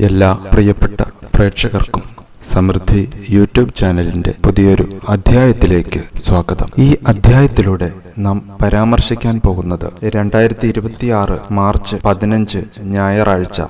എല്ലാ പ്രിയപ്പെട്ട പ്രേക്ഷകർക്കും സമൃദ്ധി യൂട്യൂബ് ചാനലിന്റെ പുതിയൊരു അധ്യായത്തിലേക്ക് സ്വാഗതം. ഈ അധ്യായത്തിലൂടെ നാം പരാമർശിക്കാൻ പോകുന്നത് 2026 മാർച്ച് 15 ഞായറാഴ്ച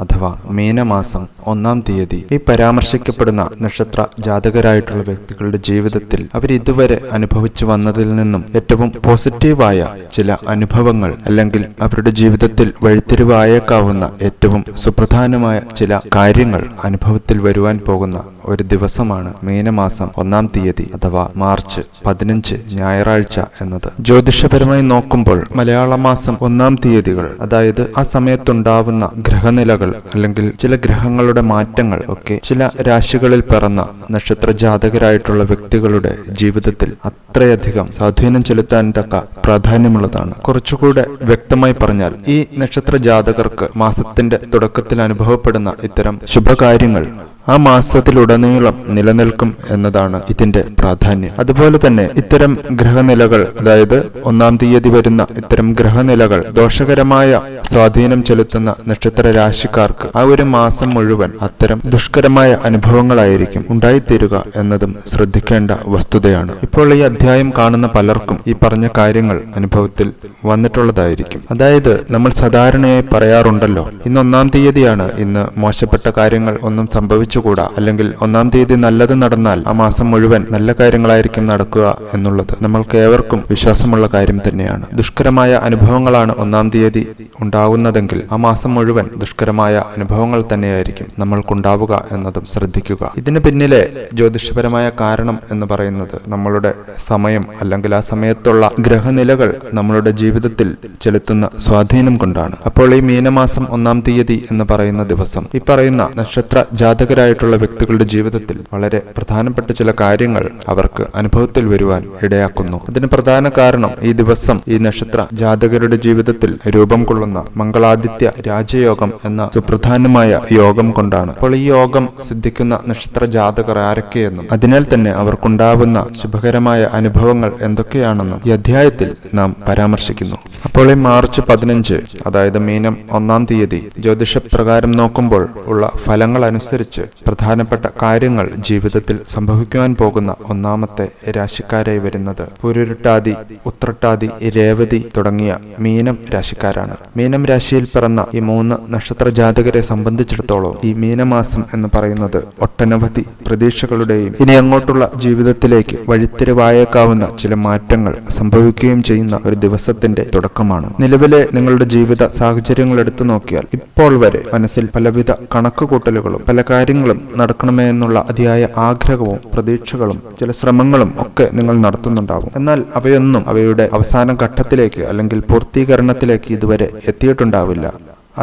അഥവാ മീനമാസം 1-ാം തീയതി ഈ പരാമർശിക്കപ്പെടുന്ന നക്ഷത്ര ജാതകരായിട്ടുള്ള വ്യക്തികളുടെ ജീവിതത്തിൽ അവരിതുവരെ അനുഭവിച്ചു വന്നതിൽ നിന്നും ഏറ്റവും പോസിറ്റീവായ ചില അനുഭവങ്ങൾ അല്ലെങ്കിൽ അവരുടെ ജീവിതത്തിൽ വഴിത്തിരിവായേക്കാവുന്ന ഏറ്റവും സുപ്രധാനമായ ചില കാര്യങ്ങൾ അനുഭവത്തിൽ വരുവാൻ പോകുന്ന ഒരു ദിവസമാണ് മീനമാസം 1-ാം തീയതി അഥവാ മാർച്ച് 15 ഞായറാഴ്ച എന്നത്. ജ്യോതിഷപരമായി നോക്കുമ്പോൾ മലയാള മാസം 1-ാം തീയതികൾ, അതായത് ആ സമയത്തുണ്ടാവുന്ന ഗ്രഹനിലകൾ അല്ലെങ്കിൽ ചില ഗ്രഹങ്ങളുടെ മാറ്റങ്ങൾ ഒക്കെ ചില രാശികളിൽ പിറന്ന നക്ഷത്ര ജാതകരായിട്ടുള്ള വ്യക്തികളുടെ ജീവിതത്തിൽ അത്രയധികം സ്വാധീനം ചെലുത്താൻ തക്ക പ്രാധാന്യമുള്ളതാണ്. കുറച്ചുകൂടെ വ്യക്തമായി പറഞ്ഞാൽ, ഈ നക്ഷത്ര ജാതകർക്ക് മാസത്തിന്റെ തുടക്കത്തിൽ അനുഭവപ്പെടുന്ന ഇത്തരം ശുഭകാര്യങ്ങൾ ആ മാസത്തിലുടനീളം നിലനിൽക്കും എന്നതാണ് ഇതിന്റെ പ്രാധാന്യം. അതുപോലെ തന്നെ ഇത്തരം ഗ്രഹനിലകൾ, അതായത് 1-ാം തീയതി വരുന്ന ഇത്തരം ഗ്രഹനിലകൾ ദോഷകരമായ സ്വാധീനം ചെലുത്തുന്ന നക്ഷത്ര രാശിക്കാർക്ക് ആ ഒരു മാസം മുഴുവൻ അത്തരം ദുഷ്കരമായ അനുഭവങ്ങളായിരിക്കും ഉണ്ടായിത്തീരുക എന്നതും ശ്രദ്ധിക്കേണ്ട വസ്തുതയാണ്. ഇപ്പോൾ ഈ അധ്യായം കാണുന്ന പലർക്കും ഈ പറഞ്ഞ കാര്യങ്ങൾ അനുഭവത്തിൽ വന്നിട്ടുള്ളതായിരിക്കും. അതായത് നമ്മൾ സാധാരണയായി പറയാറുണ്ടല്ലോ, ഇന്ന് 1-ാം തീയതിയാണ്, ഇന്ന് മോശപ്പെട്ട കാര്യങ്ങൾ ഒന്നും സംഭവിച്ചുകൂടാ, അല്ലെങ്കിൽ 1-ാം തീയതി നല്ലത് നടന്നാൽ ആ മാസം മുഴുവൻ നല്ല കാര്യങ്ങളായിരിക്കും നടക്കുക എന്നുള്ളത് നമ്മൾക്ക് ഏവർക്കും വിശ്വാസമുള്ള കാര്യം തന്നെയാണ്. ദുഷ്കരമായ അനുഭവങ്ങളാണ് 1-ാം തീയതി ഉണ്ടാവുന്നതെങ്കിൽ ആ മാസം മുഴുവൻ ദുഷ്കരമായ അനുഭവങ്ങൾ തന്നെയായിരിക്കും നമ്മൾക്കുണ്ടാവുക എന്നതും ശ്രദ്ധിക്കുക. ഇതിന് പിന്നിലെ ജ്യോതിഷപരമായ കാരണം എന്ന് പറയുന്നത് നമ്മളുടെ സമയം അല്ലെങ്കിൽ ആ സമയത്തുള്ള ഗ്രഹനിലകൾ നമ്മളുടെ ജീവിതത്തിൽ ചെലുത്തുന്ന സ്വാധീനം കൊണ്ടാണ്. അപ്പോൾ ഈ മീനമാസം 1-ാം തീയതി എന്ന് പറയുന്ന ദിവസം ഈ പറയുന്ന നക്ഷത്ര ജാതകരായിട്ടുള്ള വ്യക്തികളുടെ ജീവിതത്തിൽ വളരെ പ്രധാനപ്പെട്ട ചില കാര്യങ്ങൾ അവർക്ക് അനുഭവത്തിൽ വരുവാൻ ഇടയാക്കുന്നു. അതിന് പ്രധാന കാരണം ഈ ദിവസം ഈ നക്ഷത്ര ജാതകരുടെ ജീവിതത്തിൽ രൂപം കൊള്ളുന്ന മംഗളാദിത്യ രാജയോഗം എന്ന സുപ്രധാനമായ യോഗം കൊണ്ടാണ്. അപ്പോൾ ഈ യോഗം സിദ്ധിക്കുന്ന നക്ഷത്ര ജാതകർ ആരൊക്കെയെന്നും അതിനാൽ തന്നെ അവർക്കുണ്ടാവുന്ന ശുഭകരമായ അനുഭവങ്ങൾ എന്തൊക്കെയാണെന്നും ഈ അധ്യായത്തിൽ നാം പരാമർശിക്കുന്നു. അപ്പോൾ ഈ മാർച്ച് 15, അതായത് മീനം 1-ാം തീയതി ജ്യോതിഷപ്രകാരം നോക്കുമ്പോൾ ഉള്ള ഫലങ്ങൾ അനുസരിച്ച് പ്രധാനപ്പെട്ട കാര്യങ്ങൾ ജീവിതത്തിൽ സംഭവിക്കുവാൻ പോകുന്ന 1-ാമത്തെ രാശിക്കാരായി വരുന്നത് പുരുരുട്ടാതി, ഉത്രട്ടാതി, രേവതി തുടങ്ങിയ മീനം രാശിക്കാരാണ്. മീനം രാശിയിൽ പിറന്ന ഈ 3 നക്ഷത്ര ജാതകരെ സംബന്ധിച്ചിടത്തോളം ഈ മീനമാസം എന്ന് പറയുന്നത് ഒട്ടനവധി പ്രതീക്ഷകളുടെയും ഇനി അങ്ങോട്ടുള്ള ജീവിതത്തിലേക്ക് വഴിത്തിരിവായേക്കാവുന്ന ചില മാറ്റങ്ങൾ സംഭവിക്കുകയും ചെയ്യുന്ന ഒരു ദിവസത്തിന്റെ തുടക്കമാണ്. നിലവിലെ നിങ്ങളുടെ ജീവിത സാഹചര്യങ്ങൾ എടുത്തു നോക്കിയാൽ ഇപ്പോൾ വരെ മനസ്സിൽ പലവിധ കണക്കുകൂട്ടലുകളും പല കാര്യങ്ങളും നടക്കണമേ എന്നുള്ള അതിയായ ആഗ്രഹവും പ്രതീക്ഷകളും ചില ശ്രമങ്ങളും ഒക്കെ നിങ്ങൾ നടത്തുന്നുണ്ടാവും. എന്നാൽ അവയൊന്നും അവയുടെ അവസാന ഘട്ടത്തിലേക്ക് അല്ലെങ്കിൽ പൂർത്തീകരണത്തിലേക്ക് ഇതുവരെ എത്തിയിട്ടുണ്ടാവില്ല.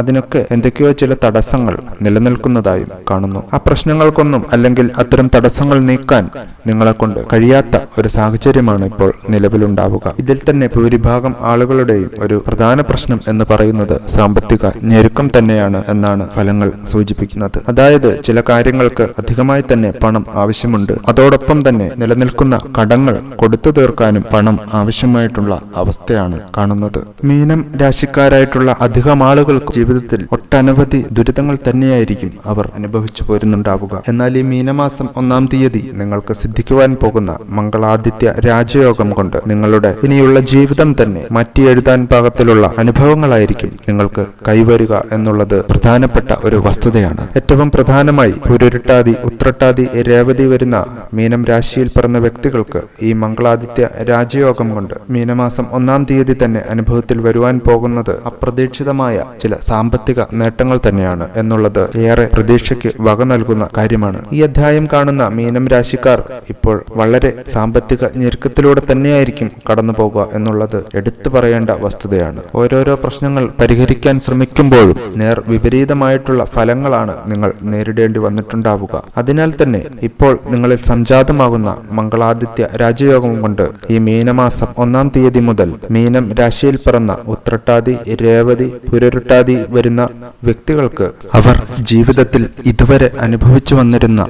അതിനൊക്കെ എന്തൊക്കെയോ ചില തടസ്സങ്ങൾ നിലനിൽക്കുന്നതായും കാണുന്നു. ആ പ്രശ്നങ്ങൾക്കൊന്നും അല്ലെങ്കിൽ അത്തരം തടസ്സങ്ങൾ നീക്കാൻ നിങ്ങളെ കൊണ്ട് കഴിയാത്ത ഒരു സാഹചര്യമാണ് ഇപ്പോൾ നിലവിലുണ്ടാവുക. ഇതിൽ തന്നെ ഭൂരിഭാഗം ആളുകളുടെയും ഒരു പ്രധാന പ്രശ്നം എന്ന് പറയുന്നത് സാമ്പത്തിക ഞെരുക്കം തന്നെയാണ് എന്നാണ് ഫലങ്ങൾ സൂചിപ്പിക്കുന്നത്. അതായത് ചില കാര്യങ്ങൾക്ക് അധികമായി തന്നെ പണം ആവശ്യമുണ്ട്. അതോടൊപ്പം തന്നെ നിലനിൽക്കുന്ന കടങ്ങൾ കൊടുത്തു തീർക്കാനും പണം ആവശ്യമായിട്ടുള്ള അവസ്ഥയാണ് കാണുന്നത്. മീനം രാശിക്കാരായിട്ടുള്ള അധികം ആളുകൾക്ക് ജീവിതത്തിൽ ഒട്ടനവധി ദുരിതങ്ങൾ തന്നെയായിരിക്കും അവർ അനുഭവിച്ചു പോരുന്നുണ്ടാവുക. എന്നാൽ ഈ മീനമാസം 1-ാം തീയതി നിങ്ങൾക്ക് സിദ്ധിക്കുവാൻ പോകുന്ന മംഗളാദിത്യ രാജയോഗം കൊണ്ട് നിങ്ങളുടെ ഇനിയുള്ള ജീവിതം തന്നെ മാറ്റിയെഴുതാൻ പാകത്തിലുള്ള അനുഭവങ്ങളായിരിക്കും നിങ്ങൾക്ക് കൈവരുക എന്നുള്ളത് പ്രധാനപ്പെട്ട ഒരു വസ്തുതയാണ്. ഏറ്റവും പ്രധാനമായി പുരുരുട്ടാതി, ഉത്രട്ടാതി, രേവതി വരുന്ന മീനം രാശിയിൽ പിറന്ന വ്യക്തികൾക്ക് ഈ മംഗളാദിത്യ രാജയോഗം കൊണ്ട് മീനമാസം 1-ാം തീയതി തന്നെ അനുഭവത്തിൽ വരുവാൻ പോകുന്നത് അപ്രതീക്ഷിതമായ ചില സാമ്പത്തിക നേട്ടങ്ങൾ തന്നെയാണ് എന്നുള്ളത് ഏറെ പ്രതീക്ഷയ്ക്ക് വക നൽകുന്ന കാര്യമാണ്. ഈ അധ്യായം കാണുന്ന മീനം രാശിക്കാർ ഇപ്പോൾ വളരെ സാമ്പത്തിക ഞെരുക്കത്തിലൂടെ തന്നെയായിരിക്കും കടന്നു പോകുക എന്നുള്ളത് എടുത്തു പറയേണ്ട വസ്തുതയാണ്. ഓരോരോ പ്രശ്നങ്ങൾ പരിഹരിക്കാൻ ശ്രമിക്കുമ്പോഴും നേർ വിപരീതമായിട്ടുള്ള ഫലങ്ങളാണ് നിങ്ങൾ നേരിടേണ്ടി വന്നിട്ടുണ്ടാവുക. അതിനാൽ തന്നെ ഇപ്പോൾ നിങ്ങളിൽ സംജാതമാകുന്ന മംഗളാദിത്യ രാജയോഗം കൊണ്ട് ഈ മീനമാസം 1-ാം തീയതി മുതൽ മീനം രാശിയിൽ പിറന്ന ഉത്രട്ടാതി, രേവതി, പുരുരുട്ടാതി വരുന്ന വ്യക്തികൾക്ക് അവർ ജീവിതത്തിൽ ഇതുവരെ അനുഭവിച്ചു വന്നിരുന്ന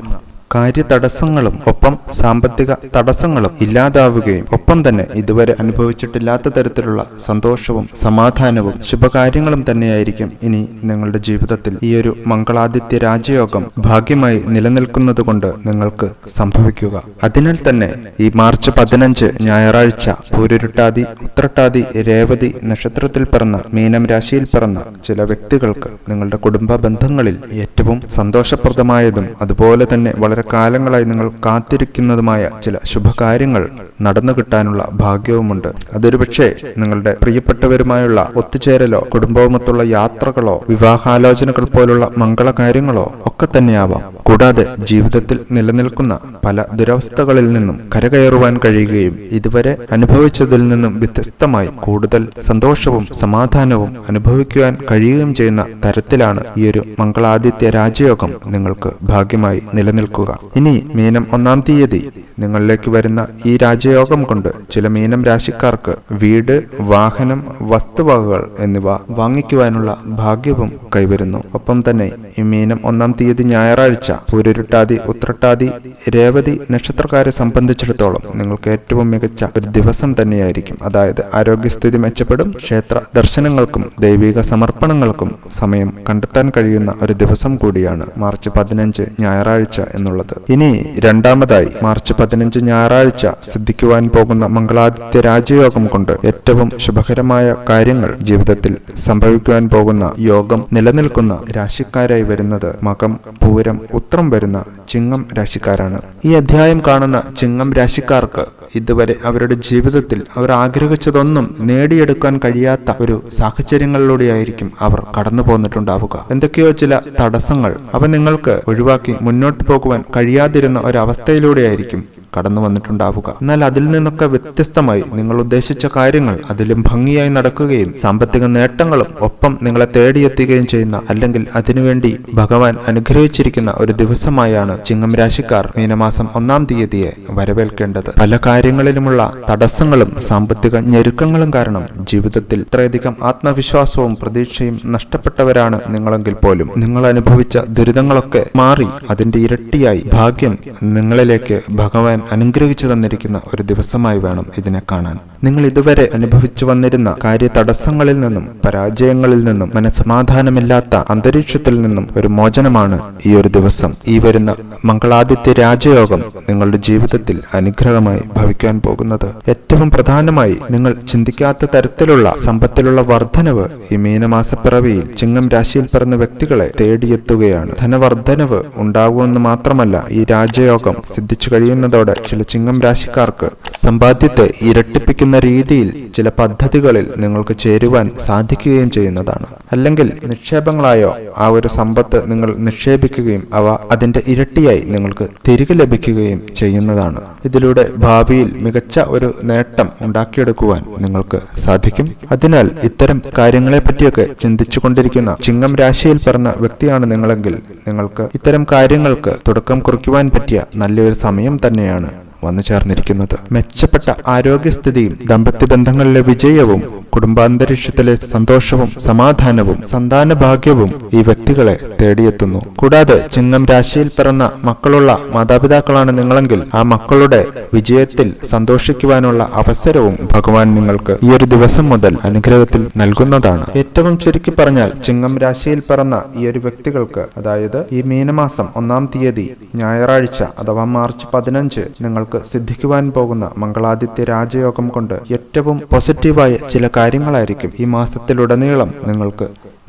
കാര്യതടസ്സങ്ങളും ഒപ്പം സാമ്പത്തിക തടസ്സങ്ങളും ഇല്ലാതാവുകയും ഒപ്പം തന്നെ ഇതുവരെ അനുഭവിച്ചിട്ടില്ലാത്ത തരത്തിലുള്ള സന്തോഷവും സമാധാനവും ശുഭകാര്യങ്ങളും തന്നെയായിരിക്കും ഇനി നിങ്ങളുടെ ജീവിതത്തിൽ ഈ ഒരു മംഗളാദിത്യ രാജയോഗം ഭാഗ്യമായി നിലനിൽക്കുന്നത് കൊണ്ട് നിങ്ങൾക്ക് സംഭവിക്കുക. അതിനാൽ തന്നെ ഈ മാർച്ച് 15 ഞായറാഴ്ച പൂരുരുട്ടാതി, ഉത്രട്ടാതി, രേവതി നക്ഷത്രത്തിൽ പിറന്ന മീനം രാശിയിൽ പിറന്ന ചില വ്യക്തികൾക്ക് നിങ്ങളുടെ കുടുംബ ബന്ധങ്ങളിൽ ഏറ്റവും സന്തോഷപ്രദമായതും അതുപോലെ തന്നെ വളരെ കാലങ്ങളായി നിങ്ങൾ കാത്തിരിക്കുന്നതുമായ ചില ശുഭകാര്യങ്ങൾ നടന്നു കിട്ടാനുള്ള ഭാഗ്യവുമുണ്ട്. അതൊരു പക്ഷേ നിങ്ങളുടെ പ്രിയപ്പെട്ടവരുമായുള്ള ഒത്തുചേരലോ കുടുംബവുമൊത്തുള്ള യാത്രകളോ വിവാഹാലോചനകൾ പോലുള്ള മംഗളകാര്യങ്ങളോ ഒക്കെ തന്നെയാവാം. കൂടാതെ ജീവിതത്തിൽ നിലനിൽക്കുന്ന പല ദുരവസ്ഥകളിൽ നിന്നും കരകയറുവാൻ കഴിയുകയും ഇതുവരെ അനുഭവിച്ചതിൽ നിന്നും വ്യത്യസ്തമായി കൂടുതൽ സന്തോഷവും സമാധാനവും അനുഭവിക്കുവാൻ കഴിയുകയും ചെയ്യുന്ന തരത്തിലാണ് ഈ ഒരു മംഗളാദിത്യ രാജയോഗം നിങ്ങൾക്ക് ഭാഗ്യമായി നിലനിൽക്കുക. ഇനി മീനം 1-ാം തീയതി നിങ്ങളിലേക്ക് വരുന്ന ഈ രാജയോഗം കൊണ്ട് ചില മീനം രാശിക്കാർക്ക് വീട്, വാഹനം, വസ്തുവകകൾ എന്നിവ വാങ്ങിക്കുവാനുള്ള ഭാഗ്യവും കൈവരുന്നു. ഒപ്പം തന്നെ ഈ മീനം 1-ാം തീയതി ഞായറാഴ്ച പൂരുരുട്ടാതി, ഉത്രട്ടാതി, രേവതി നക്ഷത്രക്കാരെ സംബന്ധിച്ചിടത്തോളം നിങ്ങൾക്ക് ഏറ്റവും മികച്ച ഒരു ദിവസം തന്നെയായിരിക്കും. അതായത് ആരോഗ്യസ്ഥിതി മെച്ചപ്പെടും, ക്ഷേത്ര ദർശനങ്ങൾക്കും ദൈവിക സമർപ്പണങ്ങൾക്കും സമയം കണ്ടെത്താൻ കഴിയുന്ന ഒരു ദിവസം കൂടിയാണ് മാർച്ച് 15 ഞായറാഴ്ച എന്നുള്ളത്. ഇനി രണ്ടാമതായി മാർച്ച് 15 ഞായറാഴ്ച സിദ്ധിക്കുവാൻ പോകുന്ന മംഗളാദിത്യ രാജയോഗം കൊണ്ട് ഏറ്റവും ശുഭകരമായ കാര്യങ്ങൾ ജീവിതത്തിൽ സംഭവിക്കുവാൻ പോകുന്ന യോഗം നിലനിൽക്കുന്ന രാശിക്കാരായി വരുന്നത് മകം, പൂരം, ഉത്രം വരുന്ന ചിങ്ങം രാശിക്കാരാണ്. ഈ അധ്യായം കാണുന്ന ചിങ്ങം രാശിക്കാർക്ക് ഇതുവരെ അവരുടെ ജീവിതത്തിൽ അവർ ആഗ്രഹിച്ചതൊന്നും നേടിയെടുക്കാൻ കഴിയാത്ത ഒരു സാഹചര്യങ്ങളിലൂടെയായിരിക്കും അവർ കടന്നു പോന്നിട്ടുണ്ടാവുക. എന്തൊക്കെയോ ചില തടസ്സങ്ങൾ അവ നിങ്ങൾക്ക് ഒഴിവാക്കി മുന്നോട്ട് പോകുവാൻ കഴിയാതിരുന്ന ഒരവസ്ഥയിലൂടെയായിരിക്കും കടന്നു വന്നിട്ടുണ്ടാവുക. എന്നാൽ അതിൽ നിന്നൊക്കെ വ്യത്യസ്തമായി നിങ്ങൾ ഉദ്ദേശിച്ച കാര്യങ്ങൾ അതിലും ഭംഗിയായി നടക്കുകയും സാമ്പത്തിക നേട്ടങ്ങളും ഒപ്പം നിങ്ങളെ തേടിയെത്തുകയും ചെയ്യുന്ന, അല്ലെങ്കിൽ അതിനുവേണ്ടി ഭഗവാൻ അനുഗ്രഹിച്ചിരിക്കുന്ന ഒരു ദിവസമായാണ് ചിങ്ങം രാശിക്കാർ മീനമാസം 1-ാം തീയതിയെ വരവേൽക്കേണ്ടത്. പല കാര്യങ്ങളിലുമുള്ള തടസ്സങ്ങളും സാമ്പത്തിക ഞെരുക്കങ്ങളും കാരണം ജീവിതത്തിൽ ഇത്രയധികം ആത്മവിശ്വാസവും പ്രതീക്ഷയും നഷ്ടപ്പെട്ടവരാണ് നിങ്ങളെങ്കിൽ പോലും നിങ്ങൾ അനുഭവിച്ച ദുരിതങ്ങളൊക്കെ മാറി അതിന്റെ ഇരട്ടിയായി ഭാഗ്യം നിങ്ങളിലേക്ക് ഭഗവാൻ അനുഗ്രഹിച്ചു തന്നിരിക്കുന്ന ഒരു ദിവസമായി വേണം ഇതിനെ കാണാൻ. നിങ്ങൾ ഇതുവരെ അനുഭവിച്ചു വന്നിരുന്ന കാര്യ തടസ്സങ്ങളിൽ നിന്നും പരാജയങ്ങളിൽ നിന്നും മനസ്സമാധാനമില്ലാത്ത അന്തരീക്ഷത്തിൽ നിന്നും ഒരു മോചനമാണ് ഈ ഒരു ദിവസം. ഈ വരുന്ന മംഗളാദിത്യ രാജയോഗം നിങ്ങളുടെ ജീവിതത്തിൽ അനുഗ്രഹമായി ഭവിക്കാൻ പോകുന്നത്. ഏറ്റവും പ്രധാനമായി നിങ്ങൾ ചിന്തിക്കാത്ത തരത്തിലുള്ള സമ്പത്തിലുള്ള വർധനവ് ഈ മീനമാസപ്പിറവിയിൽ ചിങ്ങം രാശിയിൽ പിറന്ന വ്യക്തികളെ തേടിയെത്തുകയാണ്. ധനവർധനവ് ഉണ്ടാകുമെന്ന് മാത്രമല്ല, ഈ രാജയോഗം സിദ്ധിച്ചു കഴിയുന്നതോടെ ചില ചിങ്ങം രാശിക്കാർക്ക് സമ്പാദ്യത്തെ ഇരട്ടിപ്പിക്കുന്ന രീതിയിൽ ചില പദ്ധതികളിൽ നിങ്ങൾക്ക് ചേരുവാൻ സാധിക്കുകയും ചെയ്യുന്നതാണ്. അല്ലെങ്കിൽ നിക്ഷേപങ്ങളായോ ആ ഒരു സമ്പത്ത് നിങ്ങൾ നിക്ഷേപിക്കുകയും അവ അതിന്റെ ഇരട്ടിയായി നിങ്ങൾക്ക് തിരികെ ലഭിക്കുകയും ചെയ്യുന്നതാണ്. ഇതിലൂടെ ഭാവിയിൽ മികച്ച ഒരു നേട്ടം ഉണ്ടാക്കിയെടുക്കുവാൻ നിങ്ങൾക്ക് സാധിക്കും. അതിനാൽ ഇത്തരം കാര്യങ്ങളെ പറ്റിയൊക്കെ ചിന്തിച്ചു കൊണ്ടിരിക്കുന്ന ചിങ്ങം രാശിയിൽ പിറന്ന വ്യക്തിയാണ് നിങ്ങളെങ്കിൽ നിങ്ങൾക്ക് ഇത്തരം കാര്യങ്ങൾക്ക് തുടക്കം കുറിക്കുവാൻ പറ്റിയ നല്ലൊരു സമയം തന്നെയാണ് വന്നു ചേർന്നിരിക്കുന്നത്. മെച്ചപ്പെട്ട ആരോഗ്യസ്ഥിതിയും ദാമ്പത്യ ബന്ധങ്ങളിലെ വിജയവും കുടുംബാന്തരീക്ഷത്തിലെ സന്തോഷവും സമാധാനവും സന്താന ഭാഗ്യവും ഈ വ്യക്തികളെ തേടിയെത്തുന്നു. കൂടാതെ ചിങ്ങം രാശിയിൽ പിറന്ന മക്കളുള്ള മാതാപിതാക്കളാണ് നിങ്ങളെങ്കിൽ ആ മക്കളുടെ വിജയത്തിൽ സന്തോഷിക്കുവാനുള്ള അവസരവും ഭഗവാൻ നിങ്ങൾക്ക് ഈ ഒരു ദിവസം മുതൽ അനുഗ്രഹത്തിൽ നൽകുന്നതാണ്. ഏറ്റവും ചുരുക്കി പറഞ്ഞാൽ ചിങ്ങം രാശിയിൽ പിറന്ന ഈ ഒരു വ്യക്തികൾക്ക്, അതായത് ഈ മീനമാസം 1-ാം തീയതി ഞായറാഴ്ച അഥവാ മാർച്ച് 15 നിങ്ങൾക്ക് സിദ്ധിക്കുവാൻ പോകുന്ന മംഗളാദിത്യ രാജയോഗം കൊണ്ട് ഏറ്റവും പോസിറ്റീവായ ചില കാര്യങ്ങളായിരിക്കും ഈ മാസത്തിലുടനീളം നിങ്ങൾക്ക്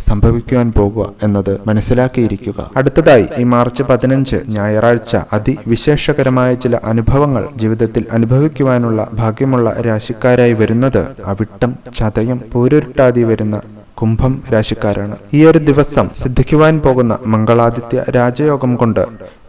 സംഭവിക്കുവാൻ പോകുക എന്നത് മനസ്സിലാക്കിയിരിക്കുക. അടുത്തതായി ഈ മാർച്ച് 15 ഞായറാഴ്ച അതിവിശേഷകരമായ ചില അനുഭവങ്ങൾ ജീവിതത്തിൽ അനുഭവിക്കുവാനുള്ള ഭാഗ്യമുള്ള രാശിക്കാരായി വരുന്നത് അവിട്ടം, ചതയം, പൂരുരുട്ടാതി വരുന്ന കുംഭം രാശിക്കാരാണ്. ഈ ഒരു ദിവസം സിദ്ധിക്കുവാൻ പോകുന്ന മംഗളാദിത്യ രാജയോഗം കൊണ്ട്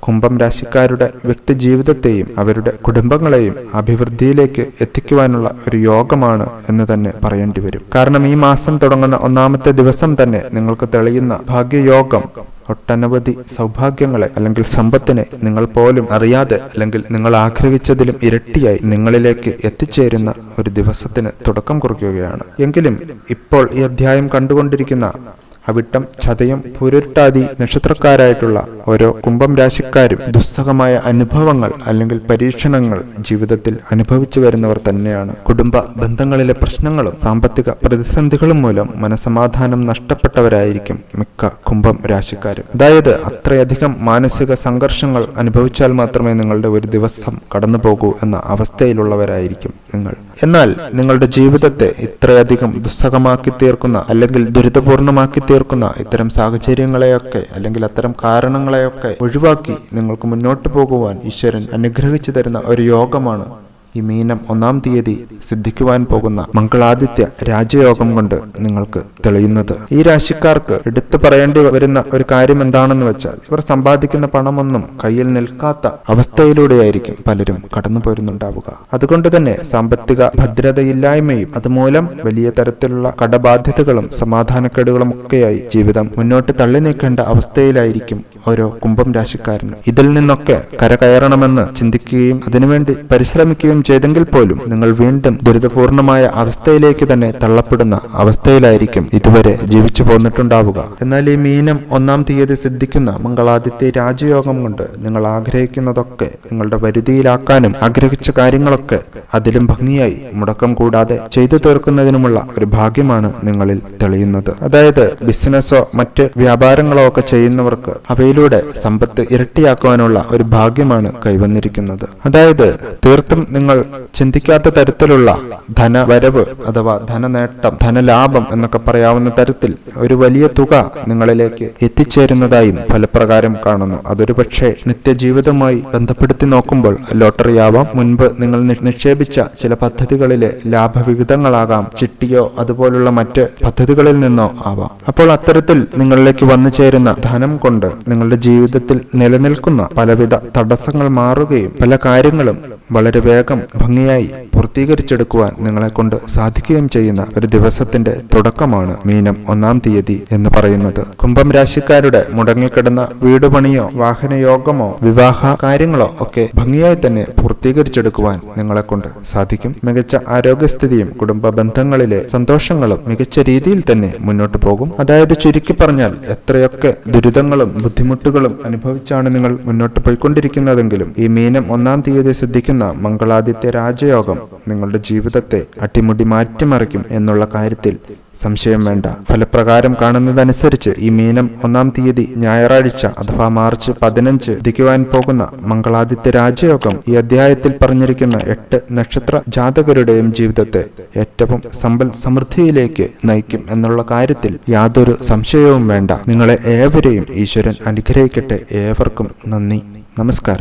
കുംഭം രാശിക്കാരുടെ വ്യക്തി ജീവിതത്തെയും അവരുടെ കുടുംബങ്ങളെയും അഭിവൃദ്ധിയിലേക്ക് എത്തിക്കുവാനുള്ള ഒരു യോഗമാണ് എന്ന് തന്നെ പറയേണ്ടി വരും. കാരണം ഈ മാസം തുടങ്ങുന്ന 1-ാമത്തെ ദിവസം തന്നെ നിങ്ങൾക്ക് തെളിയുന്ന ഭാഗ്യയോഗം ഒട്ടനവധി സൗഭാഗ്യങ്ങളെ അല്ലെങ്കിൽ സമ്പത്തിനെ നിങ്ങൾ പോലും അറിയാതെ അല്ലെങ്കിൽ നിങ്ങൾ ആഗ്രഹിച്ചതിലും ഇരട്ടിയായി നിങ്ങളിലേക്ക് എത്തിച്ചേരുന്ന ഒരു ദിവസത്തിന് തുടക്കം കുറിക്കുകയാണ്. എങ്കിലും ഇപ്പോൾ ഈ അധ്യായം കണ്ടുകൊണ്ടിരിക്കുന്ന അവിട്ടം, ചതയം, പുരുട്ടാതി നക്ഷത്രക്കാരായിട്ടുള്ള ഓരോ കുംഭം രാശിക്കാരും ദുസ്സഹമായ അനുഭവങ്ങൾ അല്ലെങ്കിൽ പരീക്ഷണങ്ങൾ ജീവിതത്തിൽ അനുഭവിച്ചു വരുന്നവർ തന്നെയാണ്. കുടുംബ ബന്ധങ്ങളിലെ പ്രശ്നങ്ങളും സാമ്പത്തിക പ്രതിസന്ധികളും മൂലം മനസമാധാനം നഷ്ടപ്പെട്ടവരായിരിക്കും മിക്ക കുംഭം രാശിക്കാരും. അതായത് അത്രയധികം മാനസിക സംഘർഷങ്ങൾ അനുഭവിച്ചാൽ മാത്രമേ നിങ്ങളുടെ ഒരു ദിവസം കടന്നു പോകൂ എന്ന അവസ്ഥയിലുള്ളവരായിരിക്കും നിങ്ങൾ. എന്നാൽ നിങ്ങളുടെ ജീവിതത്തെ ഇത്രയധികം ദുസ്സഹമാക്കി തീർക്കുന്ന അല്ലെങ്കിൽ ദുരിതപൂർണമാക്കി തീർക്കുന്ന ഇത്തരം സാഹചര്യങ്ങളെയൊക്കെ അല്ലെങ്കിൽ അത്തരം കാരണങ്ങളെയൊക്കെ ഒഴിവാക്കി നിങ്ങൾക്ക് മുന്നോട്ട് പോകുവാൻ ഈശ്വരൻ അനുഗ്രഹിച്ചു തരുന്ന ഒരു യോഗമാണ് ഈ മീനം 1-ാം തീയതി സിദ്ധിക്കുവാൻ പോകുന്ന മംഗളാദിത്യ രാജയോഗം കൊണ്ട് നിങ്ങൾക്ക് തെളിയുന്നത്. ഈ രാശിക്കാർക്ക് എടുത്തു പറയേണ്ടി വരുന്ന ഒരു കാര്യം എന്താണെന്ന് വെച്ചാൽ, ഇവർ സമ്പാദിക്കുന്ന പണമൊന്നും കയ്യിൽ നിൽക്കാത്ത അവസ്ഥയിലൂടെയായിരിക്കും പലരും കടന്നു പോരുന്നുണ്ടാവുക. അതുകൊണ്ട് തന്നെ സാമ്പത്തിക ഭദ്രതയില്ലായ്മയും അതുമൂലം വലിയ തരത്തിലുള്ള കടബാധ്യതകളും സമാധാനക്കേടുകളും ഒക്കെയായി ജീവിതം മുന്നോട്ട് തള്ളി നീക്കേണ്ട അവസ്ഥയിലായിരിക്കും ഓരോ കുംഭം രാശിക്കാരനും. ഇതിൽ നിന്നൊക്കെ കരകയറണമെന്ന് ചിന്തിക്കുകയും അതിനുവേണ്ടി പരിശ്രമിക്കുകയും ചെയ്തെങ്കിൽ പോലും നിങ്ങൾ വീണ്ടും ദുരിതപൂർണമായ അവസ്ഥയിലേക്ക് തന്നെ തള്ളപ്പെടുന്ന അവസ്ഥയിലായിരിക്കും ഇതുവരെ ജീവിച്ചു പോന്നിട്ടുണ്ടാവുക. എന്നാൽ ഈ മീനം 1-ാം തീയതി സിദ്ധിക്കുന്ന മംഗളാദിത്യ രാജയോഗം കൊണ്ട് നിങ്ങൾ ആഗ്രഹിക്കുന്നതൊക്കെ നിങ്ങളുടെ വരുതിയിലാക്കാനും ആഗ്രഹിച്ച കാര്യങ്ങളൊക്കെ അതിലും ഭംഗിയായി മുടക്കം കൂടാതെ ചെയ്തു തീർക്കുന്നതിനുമുള്ള ഒരു ഭാഗ്യമാണ് നിങ്ങളിൽ തെളിയുന്നത്. അതായത് ബിസിനസ്സോ മറ്റ് വ്യാപാരങ്ങളോ ഒക്കെ ചെയ്യുന്നവർക്ക് അവയിലൂടെ സമ്പത്ത് ഇരട്ടിയാക്കുവാനുള്ള ഒരു ഭാഗ്യമാണ് കൈവന്നിരിക്കുന്നത്. അതായത് തീർത്തും നിങ്ങൾ ചിന്തിക്കാത്ത തരത്തിലുള്ള ധനവരവ് അഥവാ ധനനേട്ടം, ധനലാഭം എന്നൊക്കെ പറയാവുന്ന തരത്തിൽ ഒരു വലിയ തുക നിങ്ങളിലേക്ക് എത്തിച്ചേരുന്നതായും ഫലപ്രകാരം കാണുന്നു. അതൊരു പക്ഷേ നിത്യജീവിതവുമായി ബന്ധപ്പെടുത്തി നോക്കുമ്പോൾ ലോട്ടറി ആവാം, മുൻപ് നിങ്ങൾ നിക്ഷേപിച്ച ചില പദ്ധതികളിലെ ലാഭവിഹിതങ്ങളാകാം, ചിട്ടിയോ അതുപോലുള്ള മറ്റ് പദ്ധതികളിൽ നിന്നോ ആവാം. അപ്പോൾ അത്തരത്തിൽ നിങ്ങളിലേക്ക് വന്നു ചേരുന്ന ധനം കൊണ്ട് നിങ്ങളുടെ ജീവിതത്തിൽ നിലനിൽക്കുന്ന പലവിധ തടസ്സങ്ങൾ മാറുകയും പല കാര്യങ്ങളും വളരെ വേഗം ഭംഗിയായി പൂർത്തീകരിച്ചെടുക്കുവാൻ നിങ്ങളെ കൊണ്ട് സാധിക്കുകയും ചെയ്യുന്ന ഒരു ദിവസത്തിന്റെ തുടക്കമാണ് മീനം 1-ാം തീയതി എന്ന് പറയുന്നത്. കുംഭം രാശിക്കാരുടെ മുടങ്ങിക്കിടന്ന വീട് പണിയോ വാഹനയോഗമോ വിവാഹ കാര്യങ്ങളോ ഒക്കെ ഭംഗിയായി തന്നെ പൂർത്തീകരിച്ചെടുക്കുവാൻ നിങ്ങളെ കൊണ്ട് സാധിക്കും. മികച്ച ആരോഗ്യസ്ഥിതിയും കുടുംബ ബന്ധങ്ങളിലെ സന്തോഷങ്ങളും മികച്ച രീതിയിൽ തന്നെ മുന്നോട്ട് പോകും. അതായത് ചുരുക്കി പറഞ്ഞാൽ എത്രയൊക്കെ ദുരിതങ്ങളും ബുദ്ധിമുട്ടുകളും അനുഭവിച്ചാണ് നിങ്ങൾ മുന്നോട്ട് പോയിക്കൊണ്ടിരിക്കുന്നതെങ്കിലും ഈ മീനം 1-ാം തീയതി സിദ്ധിക്കുന്ന മംഗളാദിത്യ രാജയോഗം നിങ്ങളുടെ ജീവിതത്തെ അട്ടിമുടി മാറ്റിമറിക്കും എന്നുള്ള കാര്യത്തിൽ സംശയം വേണ്ട. ഫലപ്രകാരം കാണുന്നതനുസരിച്ച് ഈ മീനം 1-ാം തീയതി ഞായറാഴ്ച അഥവാ മാർച്ച് 15 സിദ്ധിക്കുവാൻ പോകുന്ന മംഗളാദിത്യ രാജയോഗം ഈ അധ്യായത്തിൽ പറഞ്ഞിരിക്കുന്ന 8 നക്ഷത്ര ജാതകരുടെയും ജീവിതത്തെ ഏറ്റവും സമ്പൽ സമൃദ്ധിയിലേക്ക് നയിക്കും എന്നുള്ള കാര്യത്തിൽ യാതൊരു സംശയവും വേണ്ട. നിങ്ങളെ ഏവരെയും ഈശ്വരൻ അനുഗ്രഹിക്കട്ടെ. ഏവർക്കും നന്ദി, നമസ്കാരം.